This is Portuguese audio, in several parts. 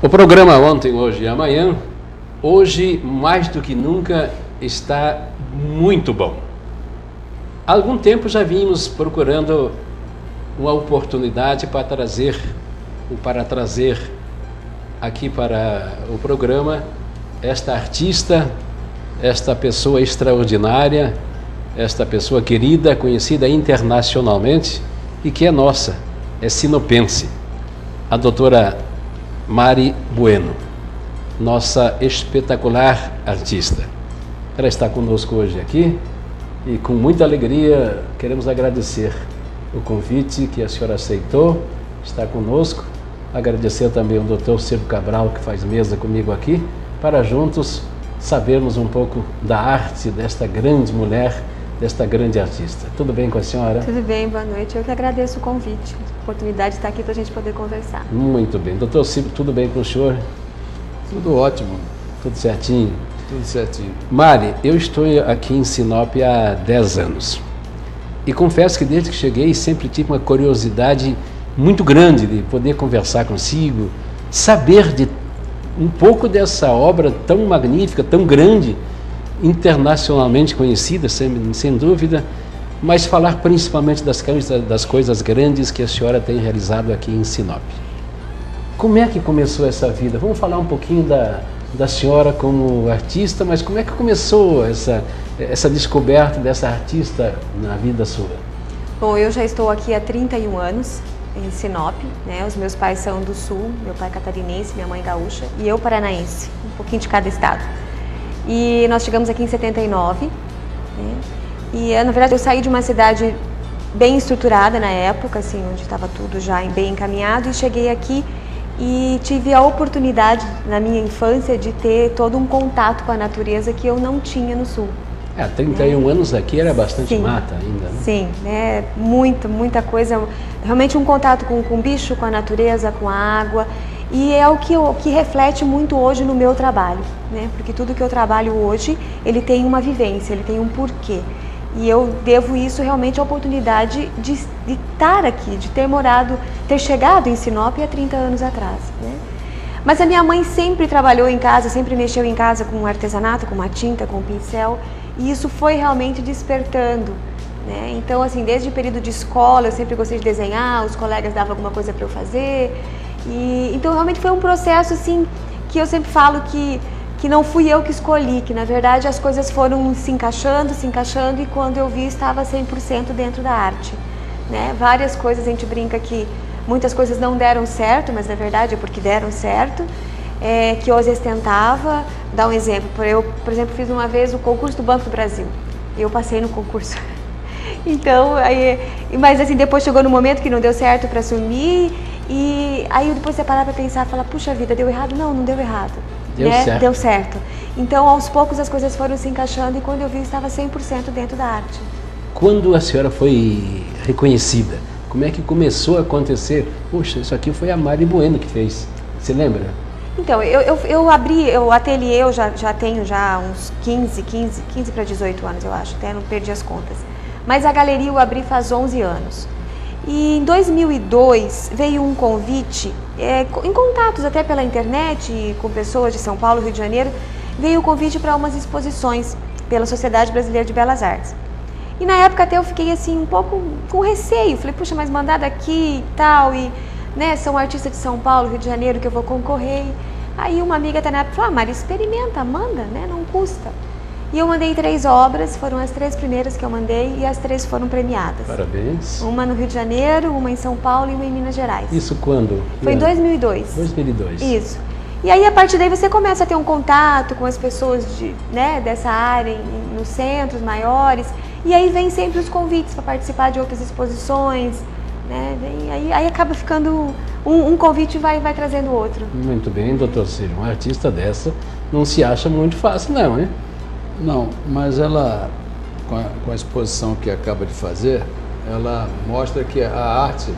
O programa Ontem, Hoje e Amanhã, hoje mais do que nunca, está muito bom. Há algum tempo já vínhamos procurando uma oportunidade para trazer aqui para o programa esta artista, esta pessoa extraordinária, esta pessoa querida, conhecida internacionalmente e que é nossa, é sinopense, a doutora Mari Bueno, nossa espetacular artista. Ela está conosco hoje aqui e com muita alegria queremos agradecer o convite que a senhora aceitou, está conosco. Agradecer também ao Dr. Silvio Cabral, que faz mesa comigo aqui, para juntos sabermos um pouco da arte desta grande mulher, desta grande artista. Tudo bem com a senhora? Tudo bem, boa noite. Eu que agradeço o convite, a oportunidade de estar aqui para a gente poder conversar. Muito bem. Doutor Silvio, tudo bem com o senhor? Tudo ótimo. Tudo certinho? Tudo certinho. Mari, eu estou aqui em Sinop há 10 anos. E confesso que desde que cheguei sempre tive uma curiosidade muito grande de poder conversar consigo, saber de um pouco dessa obra tão magnífica, tão grande, internacionalmente conhecida, sem dúvida, mas falar principalmente das coisas grandes que a senhora tem realizado aqui em Sinop. Como é que começou essa vida? Vamos falar um pouquinho da senhora como artista, mas como é que começou essa descoberta dessa artista na vida sua? Bom, eu já estou aqui há 31 anos em Sinop, né? Os meus pais são do Sul, meu pai é catarinense, minha mãe gaúcha e eu paranaense, um pouquinho de cada estado. E nós chegamos aqui em 79, né? E na verdade eu saí de uma cidade bem estruturada na época, assim, onde estava tudo já bem encaminhado, e cheguei aqui e tive a oportunidade na minha infância de ter todo um contato com a natureza que eu não tinha no Sul. 31 anos aqui era bastante mata ainda, né? Sim, né? Muita coisa, realmente um contato com o bicho, com a natureza, com a água, e é o que reflete muito hoje no meu trabalho, né? Porque tudo que eu trabalho hoje, ele tem uma vivência, ele tem um porquê. E eu devo isso realmente à oportunidade de estar aqui, de ter chegado em Sinop há 30 anos atrás, né? Mas a minha mãe sempre trabalhou em casa, sempre mexeu em casa com artesanato, com uma tinta, com um pincel, e isso foi realmente despertando, né? Então, assim, desde o período de escola, eu sempre gostei de desenhar, os colegas davam alguma coisa para eu fazer, então realmente foi um processo, assim, que eu sempre falo que não fui eu que escolhi, que na verdade as coisas foram se encaixando, e quando eu vi estava 100% dentro da arte, né? Várias coisas, a gente brinca que muitas coisas não deram certo, mas na verdade é porque deram certo, que eu às vezes tentava. Dar um exemplo, eu, por exemplo, fiz uma vez o concurso do Banco do Brasil, e eu passei no concurso. Então, mas assim, depois chegou no momento que não deu certo para assumir, e aí depois você parar para pensar, falar, puxa vida, deu errado? Não deu errado. Deu certo. Então, aos poucos as coisas foram se encaixando, e quando eu vi, estava 100% dentro da arte. Quando a senhora foi reconhecida, como é que começou a acontecer? Puxa, isso aqui foi a Mari Bueno que fez. Você lembra? Então, eu abri o ateliê, eu já tenho uns 15 para 18 anos, eu acho, até não perdi as contas. Mas a galeria eu abri faz 11 anos. E em 2002 veio um convite, em contatos até pela internet, com pessoas de São Paulo, Rio de Janeiro, veio o convite para umas exposições pela Sociedade Brasileira de Belas Artes. E na época até eu fiquei assim um pouco com receio, falei, puxa, mas mandar daqui e tal, né, são artistas de São Paulo, Rio de Janeiro, que eu vou concorrer. Aí uma amiga até na época falou, Mari, experimenta, manda, né, não custa. E eu mandei 3 obras, foram as 3 primeiras que eu mandei, e as 3 foram premiadas. Parabéns. Uma no Rio de Janeiro, uma em São Paulo e uma em Minas Gerais. Isso quando? Foi em 2002. 2002. Isso. E aí, a partir daí, você começa a ter um contato com as pessoas dessa área, nos centros maiores, e aí vem sempre os convites para participar de outras exposições, né? E aí acaba ficando, um convite vai trazendo outro. Muito bem, doutor Ciro, uma artista dessa não se acha muito fácil não, né? Não, mas ela, com a exposição que acaba de fazer, ela mostra que a arte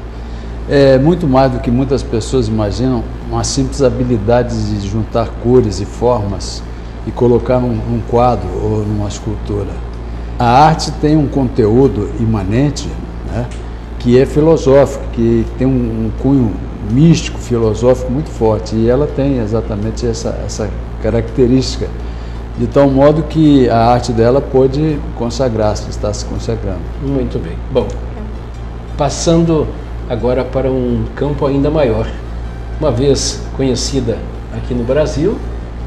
é muito mais do que muitas pessoas imaginam, uma simples habilidade de juntar cores e formas e colocar num quadro ou numa escultura. A arte tem um conteúdo imanente, né, que é filosófico, que tem um cunho místico, filosófico muito forte, e ela tem exatamente essa característica, de tal modo que a arte dela pôde consagrar-se, está se consagrando. Muito bem. Bom, passando agora para um campo ainda maior. Uma vez conhecida aqui no Brasil,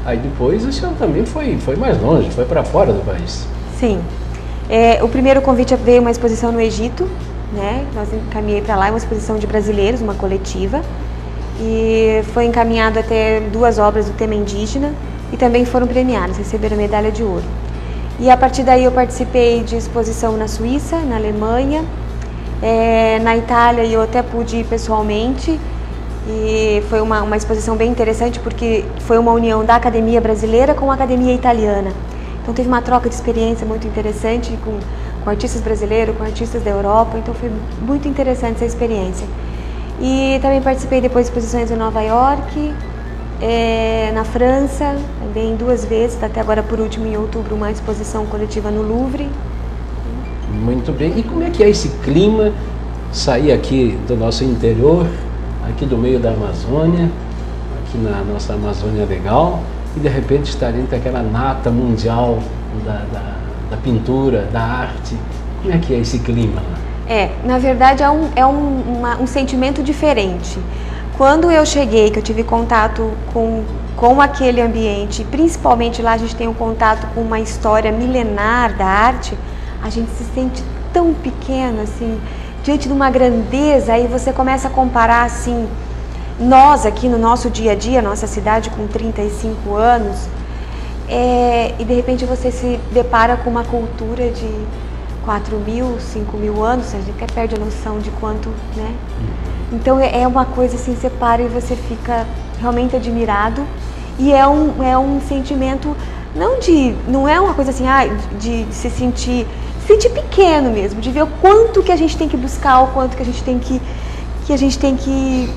aí depois a senhora também foi mais longe, foi para fora do país. Sim. O primeiro convite veio uma exposição no Egito, né? Nós encaminhei para lá uma exposição de brasileiros, uma coletiva, e foi encaminhado até 2 obras do tema indígena e também foram premiados, receberam medalha de ouro. E a partir daí eu participei de exposição na Suíça, na Alemanha, na Itália, e eu até pude ir pessoalmente, e foi uma exposição bem interessante porque foi uma união da academia brasileira com a academia italiana. Então teve uma troca de experiência muito interessante com artistas brasileiros, com artistas da Europa, então foi muito interessante essa experiência. E também participei depois de exposições em Nova York, na França, também 2 vezes, até agora por último em outubro uma exposição coletiva no Louvre. Muito bem. E como é que é esse clima, sair aqui do nosso interior, aqui do meio da Amazônia, aqui na nossa Amazônia legal, e de repente estar entre aquela nata mundial da pintura, da arte? Como é que é esse clima lá? Na verdade é um sentimento diferente. Quando eu cheguei, que eu tive contato com aquele ambiente, principalmente lá a gente tem um contato com uma história milenar da arte, a gente se sente tão pequeno, assim, diante de uma grandeza, aí você começa a comparar, assim, nós aqui no nosso dia a dia, nossa cidade com 35 anos, e de repente você se depara com uma cultura de 4.000, 5.000 anos, a gente até perde a noção de quanto, né? Então é uma coisa assim, você para e você fica realmente admirado, e é um sentimento, não é uma coisa assim, de se sentir pequeno mesmo, de ver o quanto que a gente tem que buscar, o quanto que a gente tem que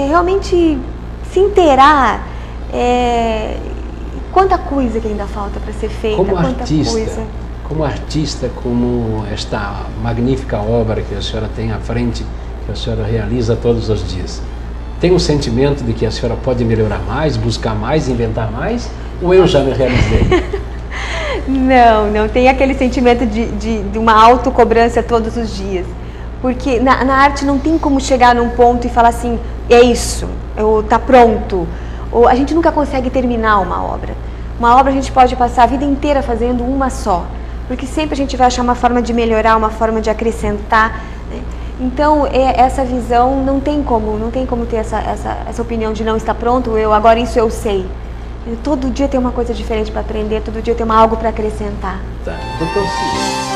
realmente se inteirar, quanta coisa que ainda falta para ser feita, como artista, como esta magnífica obra que a senhora tem à frente, que a senhora realiza todos os dias, tem um sentimento de que a senhora pode melhorar mais, buscar mais, inventar mais, ou eu já me realizei? Não tem aquele sentimento de uma autocobrança todos os dias, porque na arte não tem como chegar num ponto e falar assim, é isso, tá pronto, ou a gente nunca consegue terminar uma obra a gente pode passar a vida inteira fazendo uma só, porque sempre a gente vai achar uma forma de melhorar, uma forma de acrescentar, né? Então essa visão não tem como ter essa opinião de não está pronto, agora isso eu sei. Todo dia tem uma coisa diferente para aprender, todo dia tem algo para acrescentar. Tá. Doutor Cid.